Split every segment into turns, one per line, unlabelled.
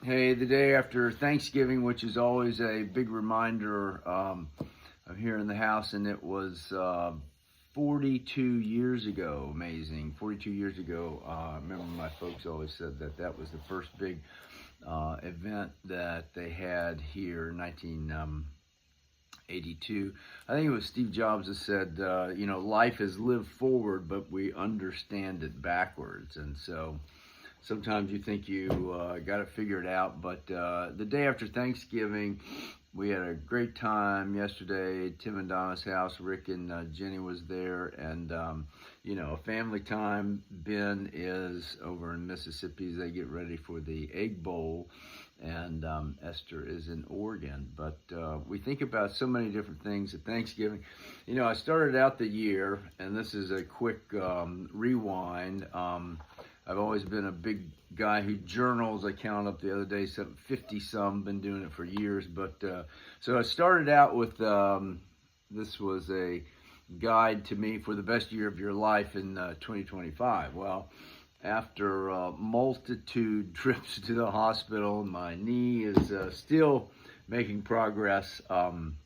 Hey, the day after Thanksgiving, which is always a big reminder, I'm here in the house, and it was 42 years ago. Amazing. 42 years ago, I remember my folks always said that that was the first big event that they had here in 1982. I think it was Steve Jobs that said, life is lived forward, but we understand it backwards. And so sometimes you think you got it figured out, but the day after Thanksgiving, we had a great time yesterday. Tim and Donna's house, Rick and Jenny was there, and a family time. Ben is over in Mississippi as they get ready for the Egg Bowl, and Esther is in Oregon. But we think about so many different things at Thanksgiving. I started out the year, and this is a quick rewind. I've always been a big guy who journals. I counted up the other day, 50 some, been doing it for years. But so I started out with, this was a guide to me for the best year of your life in 2025. Well, after a multitude trips to the hospital, my knee is still making progress. I'm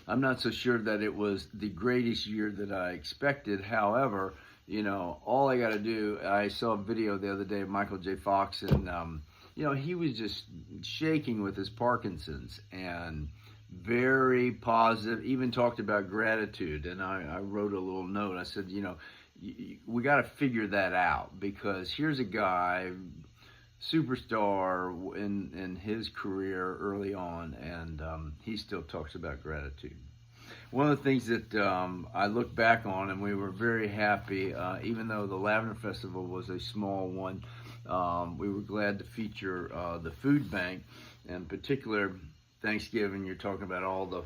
not so sure that it was the greatest year that I expected. However, all I got to do, I saw a video the other day of Michael J. Fox, and, he was just shaking with his Parkinson's and very positive, even talked about gratitude. And I wrote a little note. I said, we got to figure that out, because here's a guy, superstar in his career early on, and he still talks about gratitude. One of the things that I look back on, and we were very happy, even though the Lavender Festival was a small one, we were glad to feature the food bank. In particular, Thanksgiving, you're talking about all the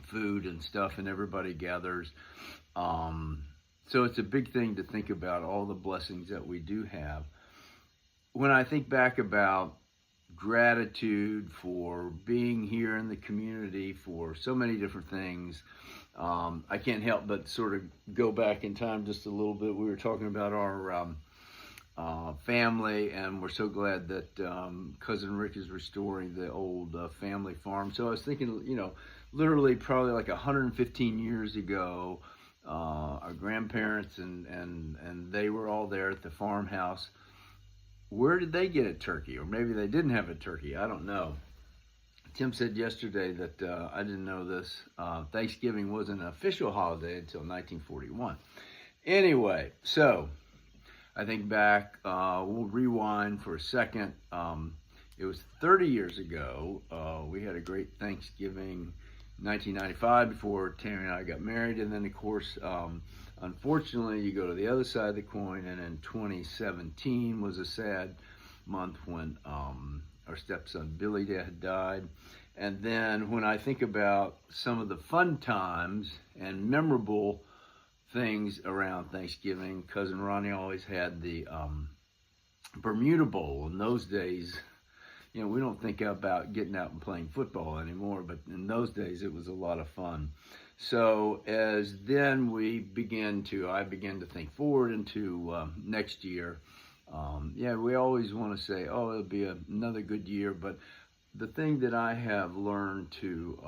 food and stuff, and everybody gathers. So it's a big thing to think about, all the blessings that we do have. When I think back about gratitude for being here in the community, for so many different things, I can't help but sort of go back in time just a little bit. We were talking about our family, and we're so glad that Cousin Rick is restoring the old family farm. So I was thinking, literally probably like 115 years ago, our grandparents and they were all there at the farmhouse. Where did they get a turkey? Or maybe they didn't have a turkey. I don't know. Tim said yesterday that I didn't know this. Thanksgiving wasn't an official holiday until 1941. Anyway, so I think back. We'll rewind for a second. It was 30 years ago. We had a great Thanksgiving 1995 before Tammy and I got married. And then, of course, unfortunately, you go to the other side of the coin, and in 2017 was a sad month when our stepson Billy had died. And then when I think about some of the fun times and memorable things around Thanksgiving, Cousin Ronnie always had the Bermuda Bowl. In those days, we don't think about getting out and playing football anymore, but in those days it was a lot of fun. So as then I began to think forward into next year. We always want to say, it'll be another good year, but the thing that I have learned to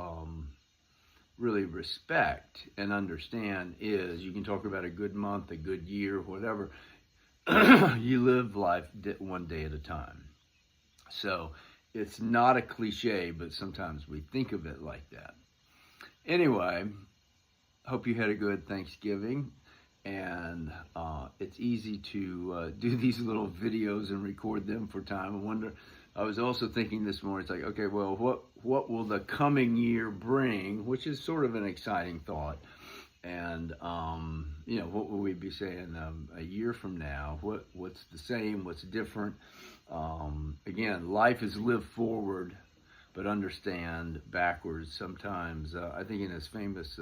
really respect and understand is, you can talk about a good month, a good year, whatever. You live life one day at a time. So it's not a cliche, but sometimes we think of it like that. Anyway, hope you had a good Thanksgiving, and it's easy to do these little videos and record them for time. I was also thinking this morning, it's like, okay, well, what will the coming year bring, which is sort of an exciting thought. And, what will we be saying a year from now? What's the same? What's different? Again, life is lived forward, but understand backwards sometimes. I think in his famous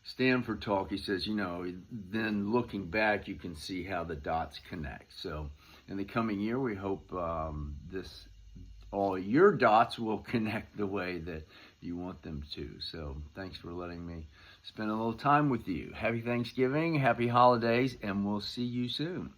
Stanford talk, he says, then looking back, you can see how the dots connect. So in the coming year, we hope all your dots will connect the way that you want them to. So thanks for letting me spend a little time with you. Happy Thanksgiving, happy holidays, and we'll see you soon.